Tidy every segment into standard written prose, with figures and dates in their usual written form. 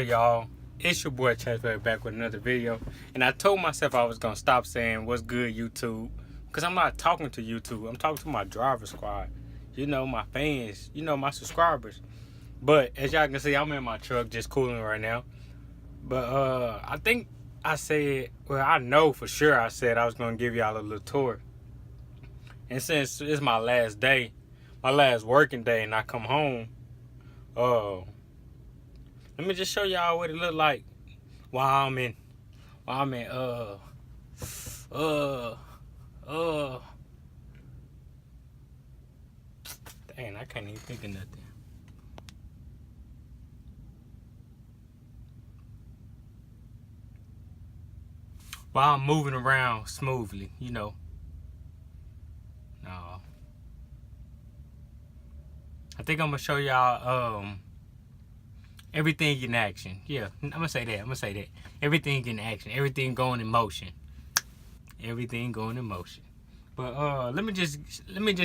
y'all? It's your boy Chazberry back with another video. And I told myself I was gonna stop saying what's good YouTube, because I'm not talking to YouTube. I'm talking to my driver squad. You know, my fans, you know, my subscribers. But as y'all can see, I'm in my truck just cooling right now. But I think I said, well, I know for sure I said I was gonna give y'all a little tour. And since it's my last day, my last working day, and I come home, let me just show y'all what it look like while I'm in dang, I can't even think of nothing. While I'm moving around smoothly, you know. No. I think I'm gonna show y'all everything in action. Yeah, I'm gonna say that. Everything in action. Everything going in motion. Everything going in motion. But let me just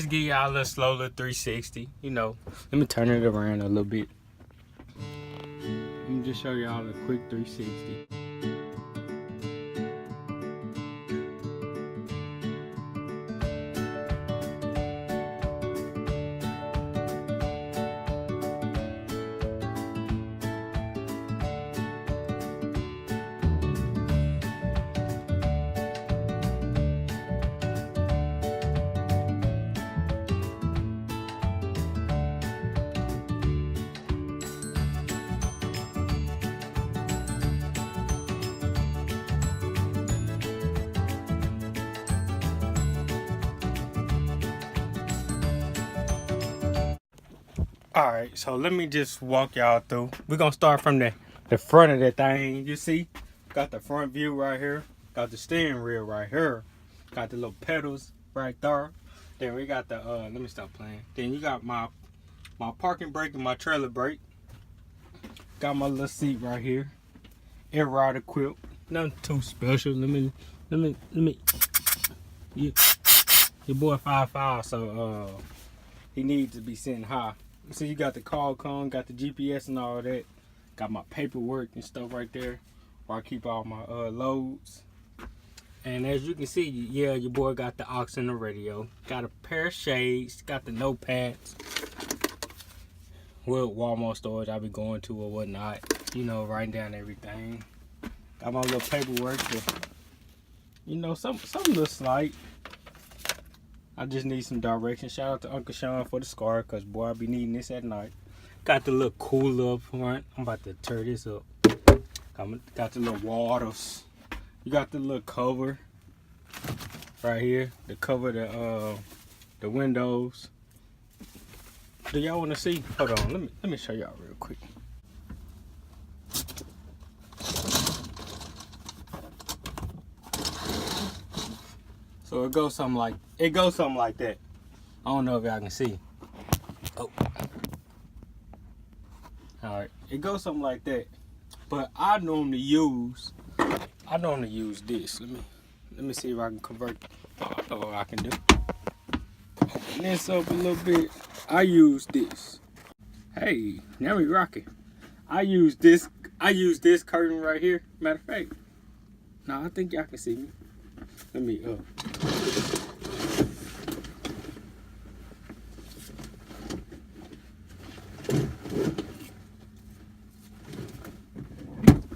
give y'all a little slow little 360. You know, let me turn it around a little bit. Let me just show y'all a quick 360. Alright, so let me just walk y'all through. We're gonna start from the front of that thing. You see, got the front view right here, got the steering wheel right here, got the little pedals right there. Then we got the let me stop playing. Then you got my parking brake and my trailer brake. Got my little seat right here. Air ride equipped. Nothing too special. Let me yeah, your boy 5'5", so he needs to be sitting high. So you got the call cone, got the GPS and all that. Got my paperwork and stuff right there where I keep all my loads. And as you can see, yeah, your boy got the aux and the radio. Got a pair of shades, got the notepads. What Walmart stores I be going to or whatnot. You know, writing down everything. Got my little paperwork to, you know, some little slight. I just need some direction. Shout out to Uncle Sean for the scar, because boy, I be needing this at night. Got the little cooler up front. I'm about to tear this up. Got the little waters. You got the little cover right here. The cover the windows. Do y'all want to see? Hold on. Let me show y'all real quick. So it goes something like that. I don't know if y'all can see. Oh. Alright. It goes something like that. But I normally use this. Let me see if I can convert. Oh, I can do. Open this up a little bit. I use this. Hey, now we rocking. I use this curtain right here. Matter of fact. No, I think y'all can see me. Let me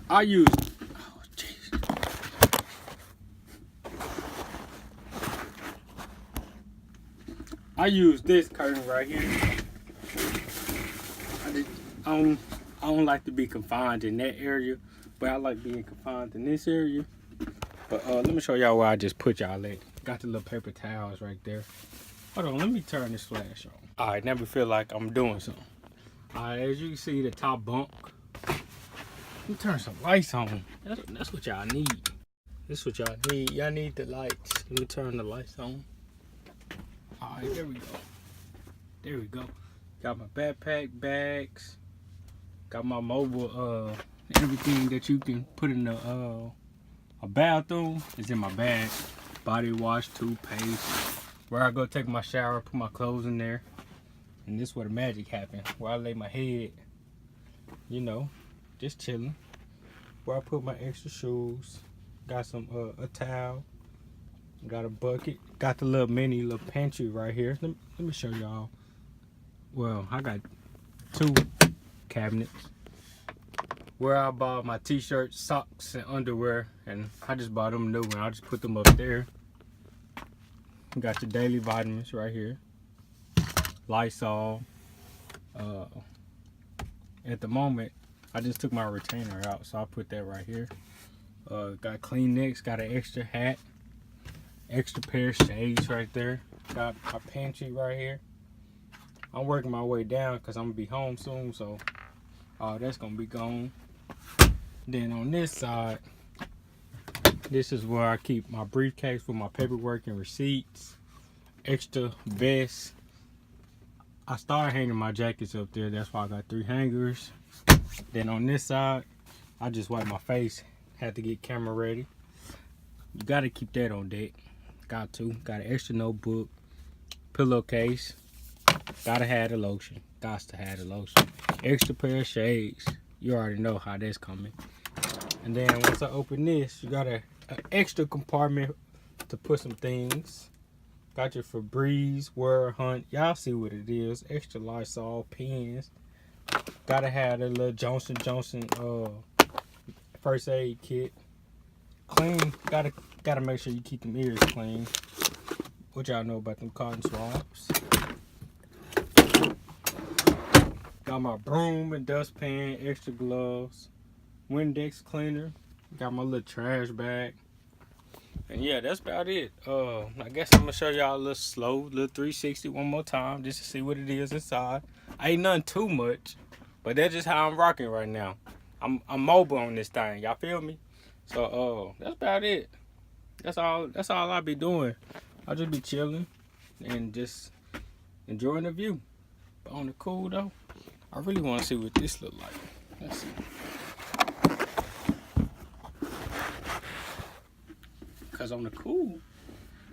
I use this curtain right here. I don't like to be confined in that area, but I like being confined in this area. But let me show y'all where I just put y'all at. Got the little paper towels right there. Hold on, let me turn this flash on. Alright, now we feel like I'm doing something. Alright, as you can see, the top bunk. Let me turn some lights on. That's what y'all need. This is what y'all need. Y'all need the lights. Let me turn the lights on. Alright, there we go. There we go. Got my backpack, bags. Got my mobile, everything that you can put in the a bathroom is in my bag. Body wash, toothpaste. Where I go take my shower, put my clothes in there. And this is where the magic happens. Where I lay my head, you know. just chilling. Where I put my extra shoes. Got some a towel. Got a bucket. Got the little pantry right here. Let me show y'all. Well, I got 2 cabinets where I bought my t-shirts, socks, and underwear, and I just bought them new and I just put them up there. Got your daily vitamins right here. Lysol. At the moment, I just took my retainer out, so I put that right here. Got Kleenex, got an extra hat, extra pair of shades right there. Got my pantry right here. I'm working my way down because I'm gonna be home soon, so that's gonna be gone. Then on this side, this is where I keep my briefcase with my paperwork and receipts, extra vest. I started hanging my jackets up there, that's why I got 3 hangers. Then on this side, I just wipe my face, had to get camera ready. You gotta keep that on deck. Got an extra notebook, pillowcase, gotta have the lotion, extra pair of shades. You already know how that's coming. And then once I open this, you got an extra compartment to put some things. Got your Febreze, Word Hunt. Y'all see what it is. Extra Lysol, pens. Gotta have the little Johnson & Johnson first aid kit. Clean. Gotta make sure you keep them ears clean. What y'all know about them cotton swabs. Got my broom and dustpan, extra gloves, Windex cleaner. Got my little trash bag. And yeah, that's about it. I guess I'm gonna show y'all a little 360 one more time just to see what it is inside. Ain't nothing too much, but that's just how I'm rocking right now. I'm mobile on this thing. Y'all feel me? So that's about it. That's all I be doing. I'll just be chilling and just enjoying the view. But on the cool though, I really want to see what this look like. Let's see. Cause on the cool,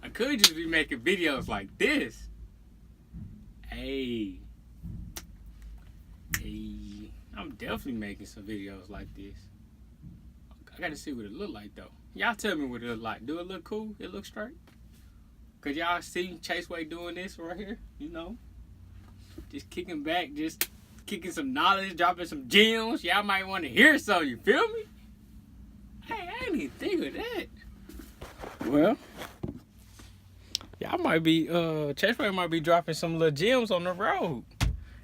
I could just be making videos like this. Hey, I'm definitely making some videos like this. I gotta see what it look like though. Y'all tell me what it look like. Do it look cool? It look straight? Cause y'all see Chaseway doing this right here, you know? Just kicking back, just kicking some knowledge, dropping some gems. Y'all might want to hear some, you feel me? Hey, I didn't even think of that. Well, y'all might be, Chaseway might be dropping some little gems on the road.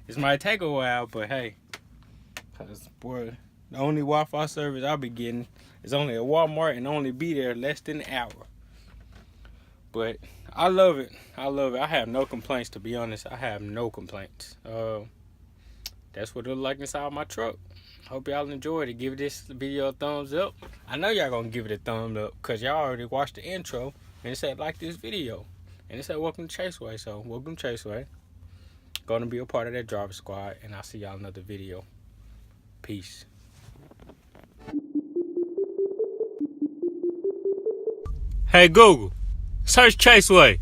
This might take a while, but hey. Cause boy, the only Wi-Fi service I'll be getting is only at Walmart and only be there less than an hour. But I love it. I have no complaints, to be honest. I have no complaints. That's what it look like inside my truck. Hope y'all enjoyed it. Give this video a thumbs up. I know y'all gonna give it a thumbs up because y'all already watched the intro and it said like this video. And it said welcome to Chaseway. So welcome Chaseway. Gonna be a part of that driver squad and I'll see y'all in another video. Peace. Hey Google, search Chaseway.